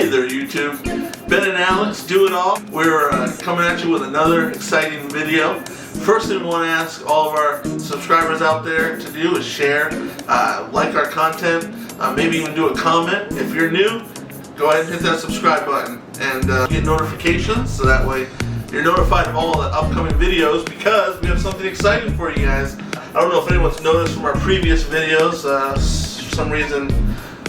Hey there YouTube, Ben and Alex do it all. We're coming at you with another exciting video. First thing we want to ask all of our subscribers out there to do is share, like our content, maybe even do a comment. If you're new, go ahead and hit that subscribe button and get notifications so that way you're notified of all the upcoming videos because we have something exciting for you guys. I don't know if anyone's noticed from our previous videos, for some reason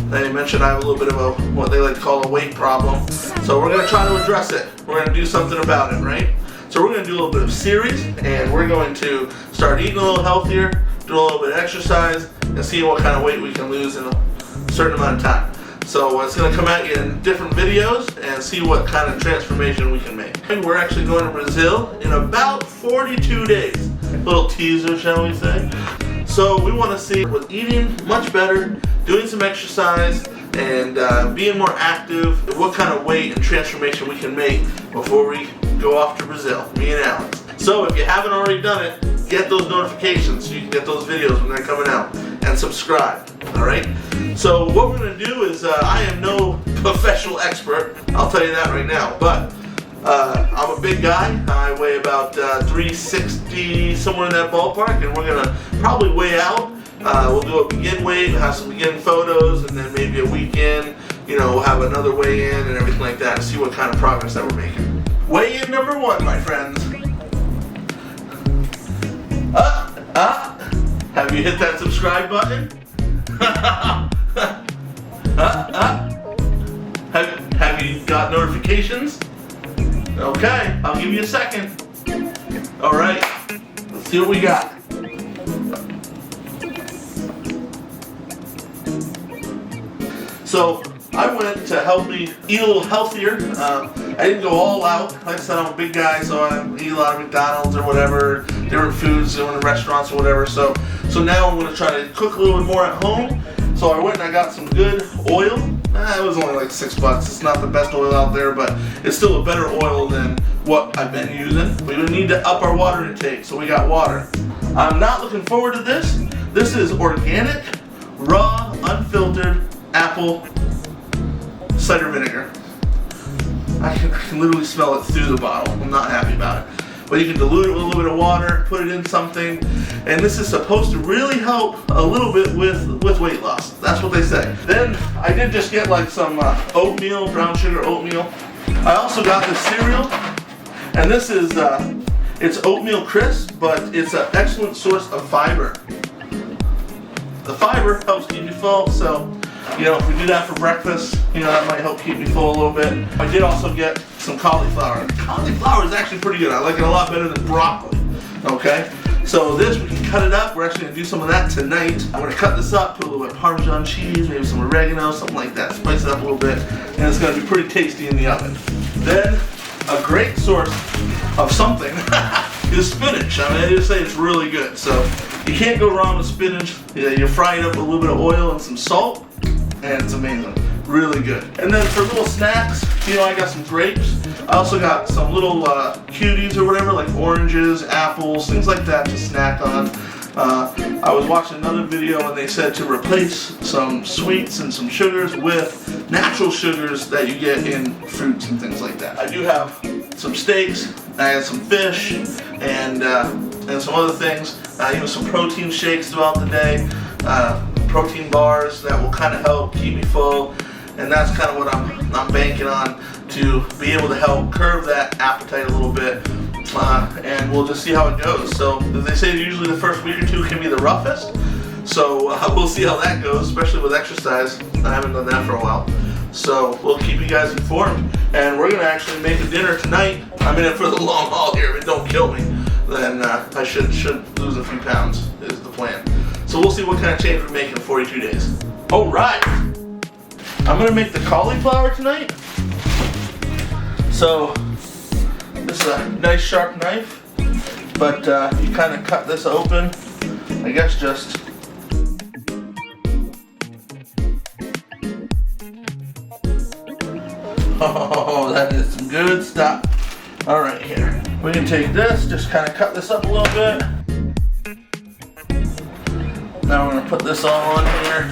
they mentioned I have a little bit of a, what they like to call a weight problem. So we're going to try to address it. We're going to do something about it, right? So we're going to do a little bit of series and we're going to start eating a little healthier, do a little bit of exercise, and see what kind of weight we can lose in a certain amount of time. So it's going to come at you in different videos and see what kind of transformation we can make. And we're actually going to Brazil in about 42 days. A little teaser, shall we say. So we want to see with eating much better, doing some exercise, and being more active, what kind of weight and transformation we can make before we go off to Brazil, me and Alex. So if you haven't already done it, get those notifications so you can get those videos when they're coming out, and subscribe, alright? So what we're going to do is, I am no professional expert, I'll tell you that right now, but I'm a big guy. I weigh about 360, somewhere in that ballpark, and we're going to probably weigh out. We'll do a begin weight, have some begin photos, and then maybe a weekend, we'll have another weigh in and everything like that, and see what kind of progress that we're making. Weigh in number 1, my friends. Have you hit that subscribe button? Have you got notifications? Okay, I'll give you a second. Alright, let's see what we got. So I went to help me eat a little healthier. I didn't go all out. Like I said, I'm a big guy, so I eat a lot of McDonald's or whatever, different foods in the restaurants or whatever. So now I'm going to try to cook a little bit more at home. So I went and I got some good oil. It was only like $6. It's not the best oil out there, but it's still a better oil than what I've been using. We need to up our water intake, so we got water. I'm not looking forward to this. This is organic, raw, unfiltered apple cider vinegar. I can literally smell it through the bottle. I'm not happy about it. But you can dilute it with a little bit of water, put it in something, and this is supposed to really help a little bit with weight loss. That's what they say. Then I did just get like some oatmeal, brown sugar oatmeal. I also got this cereal, and this is it's oatmeal crisp, but it's an excellent source of fiber. The fiber helps keep you full, so if we do that for breakfast, that might help keep me full a little bit. I did also get some cauliflower. Cauliflower is actually pretty good. I like it a lot better than broccoli. Okay? So this, we can cut it up. We're actually going to do some of that tonight. I'm going to cut this up, put a little bit of Parmesan cheese, maybe some oregano, something like that. Spice it up a little bit, and it's going to be pretty tasty in the oven. Then, a great source of something is spinach. I just say it's really good. So you can't go wrong with spinach. You fry it up with a little bit of oil and some salt, and it's amazing. Really good. And then for little snacks, I got some grapes. I also got some little cuties or whatever, like oranges, apples, things like that to snack on. I was watching another video and they said to replace some sweets and some sugars with natural sugars that you get in fruits and things like that. I do have some steaks, I had some fish, and some other things. Even some protein shakes throughout the day. Protein bars that will kind of help keep me full, and that's kind of what I'm banking on to be able to help curb that appetite a little bit, and we'll just see how it goes. So as they say, usually the first week or two can be the roughest, so we'll see how that goes, especially with exercise. I haven't done that for a while, so we'll keep you guys informed, and we're going to actually make a dinner tonight. I'm in it for the long haul here. If it don't kill me, then I should lose a few pounds is the plan. So we'll see what kind of change we're making in 42 days. Alright! I'm going to make the cauliflower tonight. So, this is a nice sharp knife, but you kind of cut this open, I guess just oh, that is some good stuff. Alright, here. We can take this, just kind of cut this up a little bit. Now we're going to put this all on here.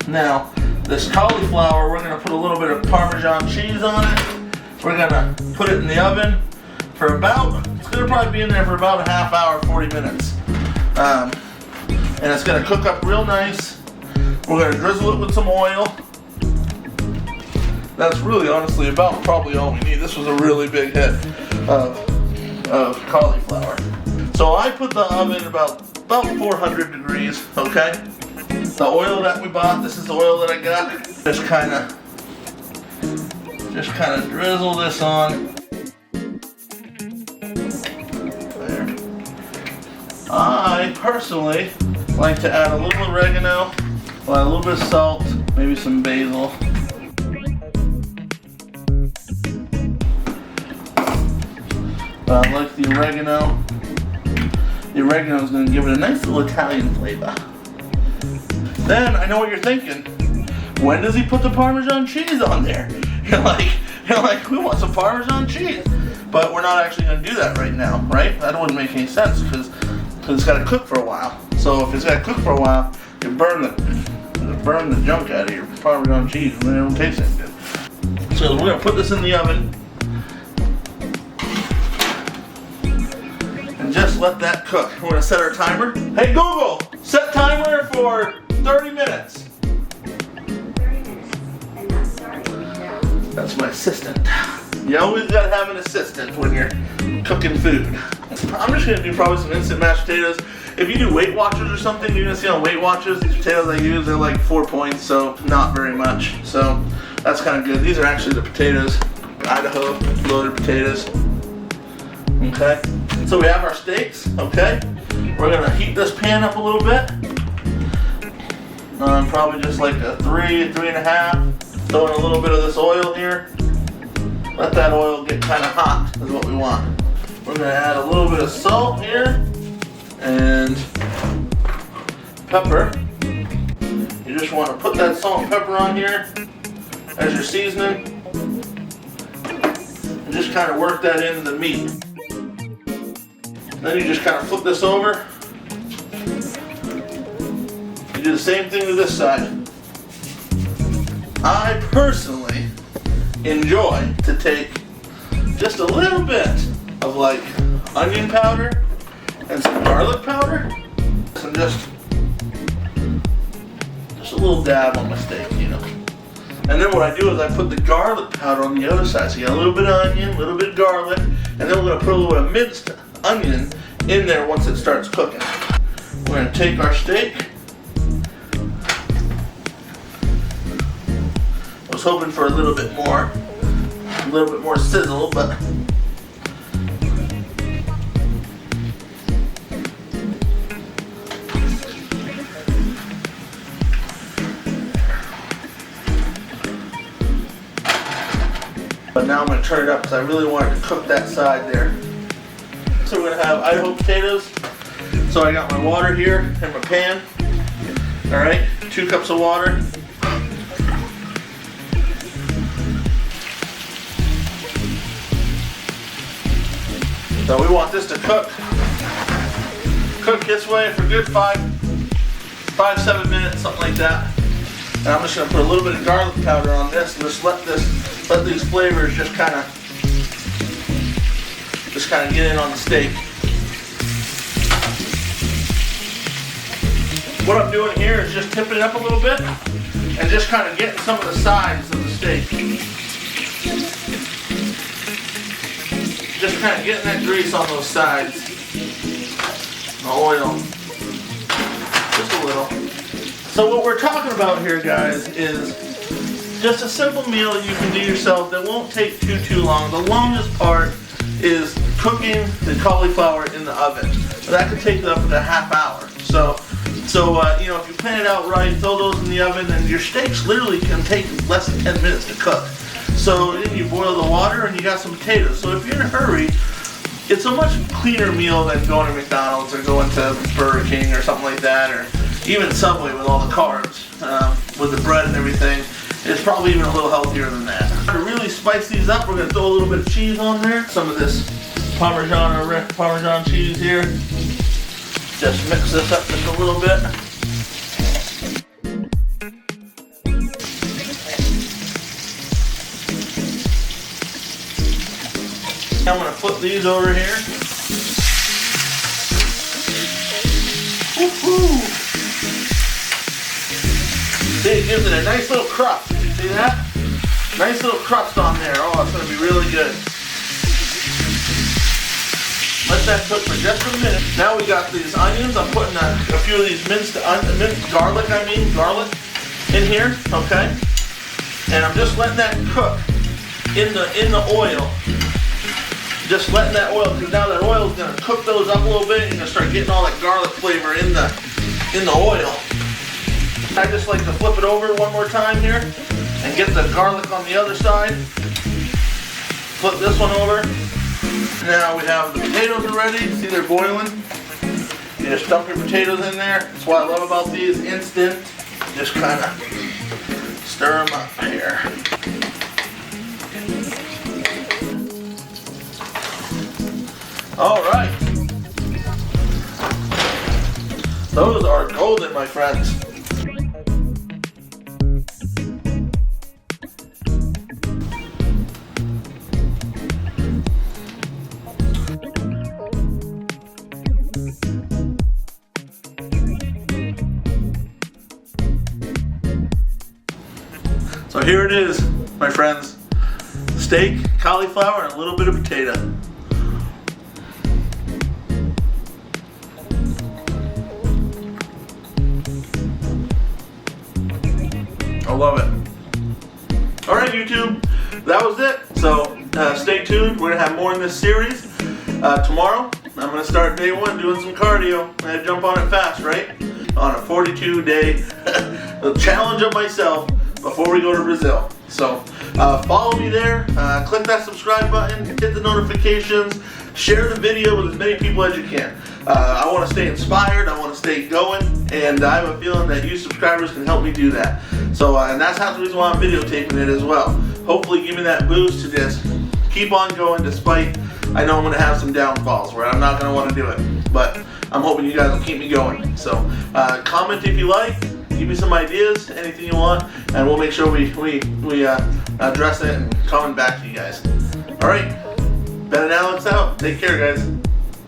Now, this cauliflower, we're gonna put a little bit of Parmesan cheese on it. We're gonna put it in the oven for about, it's gonna probably be in there for about a half hour, 40 minutes. And it's gonna cook up real nice. We're gonna drizzle it with some oil. That's really honestly about probably all we need. This was a really big hit of cauliflower. So I put the oven about 400 degrees, okay? The oil that we bought, this is the oil that I got. Just kind of drizzle this on. There. I personally like to add a little oregano, a little bit of salt, maybe some basil. I like the oregano. The oregano is going to give it a nice little Italian flavor. Then I know what you're thinking. When does he put the Parmesan cheese on there? You're like, we want some Parmesan cheese. But we're not actually going to do that right now, right? That wouldn't make any sense because it's got to cook for a while. So if it's got to cook for a while, you burn the junk out of your Parmesan cheese and then it don't taste any good. So we're going to put this in the oven. And just let that cook. We're gonna set our timer. Hey Google, set timer for 30 minutes. 30 minutes. And that's starting. That's my assistant. You always gotta have an assistant when you're cooking food. I'm just gonna do probably some instant mashed potatoes. If you do Weight Watchers or something, you're gonna see on Weight Watchers, these potatoes I use, they're like 4 points, so not very much. So that's kind of good. These are actually the potatoes, Idaho loaded potatoes. Okay, so we have our steaks, okay? We're gonna heat this pan up a little bit. Probably just like a 3.5. Throw in a little bit of this oil here. Let that oil get kind of hot is what we want. We're gonna add a little bit of salt here and pepper. You just want to put that salt and pepper on here as your seasoning. And just kind of work that into the meat. Then you just kind of flip this over. You do the same thing to this side. I personally enjoy to take just a little bit of like onion powder and some garlic powder and just a little dab on my steak, you know. And then what I do is I put the garlic powder on the other side. So you got a little bit of onion, a little bit of garlic, and then we're gonna put a little bit of minced onion in there once it starts cooking. We're gonna take our steak. I was hoping for a little bit more sizzle, but now I'm gonna turn it up because I really wanted to cook that side there. So we're gonna have Idaho potatoes. So I got my water here in my pan. All right, 2 cups of water. So we want this to cook this way for a good 5-7 minutes, something like that. And I'm just gonna put a little bit of garlic powder on this and just let these flavors just kind of get in on the steak. What I'm doing here is just tipping it up a little bit and just kind of getting some of the sides of the steak. Just kind of getting that grease on those sides. The oil. Just a little. So what we're talking about here, guys, is just a simple meal that you can do yourself that won't take too long. The longest part is cooking the cauliflower in the oven. That could take up to a half hour. So you know, if you plan it out right, throw those in the oven, and your steaks literally can take less than 10 minutes to cook. So then you boil the water and you got some potatoes. So if you're in a hurry, it's a much cleaner meal than going to McDonald's or going to Burger King or something like that, or even Subway with all the carbs, with the bread and everything. It's probably even a little healthier than that. To really spice these up, we're going to throw a little bit of cheese on there. Some of this Parmesan cheese here. Just mix this up just a little bit. these over here. Woo-hoo. See, it gives it a nice little crust. See that? Nice little crust on there. Oh, it's going to be really good. Let that cook for just a minute. Now we got these onions. I'm putting a few of these minced garlic in here, okay? And I'm just letting that cook in the oil. Just letting that oil, because now that oil is gonna cook those up a little bit. You're gonna start getting all that garlic flavor in the oil. I just like to flip it over one more time here and get the garlic on the other side. Flip this one over. Now we have the potatoes already. See, they're boiling. You just dump your potatoes in there. That's what I love about these, instant. Just kind of stir them up here. All right. Those are golden, my friends. So here it is, my friends. Steak, cauliflower, and a little bit of potato. I love it. Alright, YouTube, that was it. So stay tuned. We're going to have more in this series. Tomorrow, I'm going to start day one doing some cardio. I had to jump on it fast, right? On a 42-day challenge of myself before we go to Brazil. So follow me there, click that subscribe button, hit the notifications, share the video with as many people as you can. I want to stay inspired, I want to stay going, and I have a feeling that you subscribers can help me do that. So, and that's half the reason why I'm videotaping it as well. Hopefully give me that boost to just keep on going despite I know I'm going to have some downfalls where I'm not going to want to do it. But I'm hoping you guys will keep me going. So comment if you like. Give me some ideas, anything you want, and we'll make sure we address it and comment back to you guys. All right, Ben and Alex out. Take care, guys.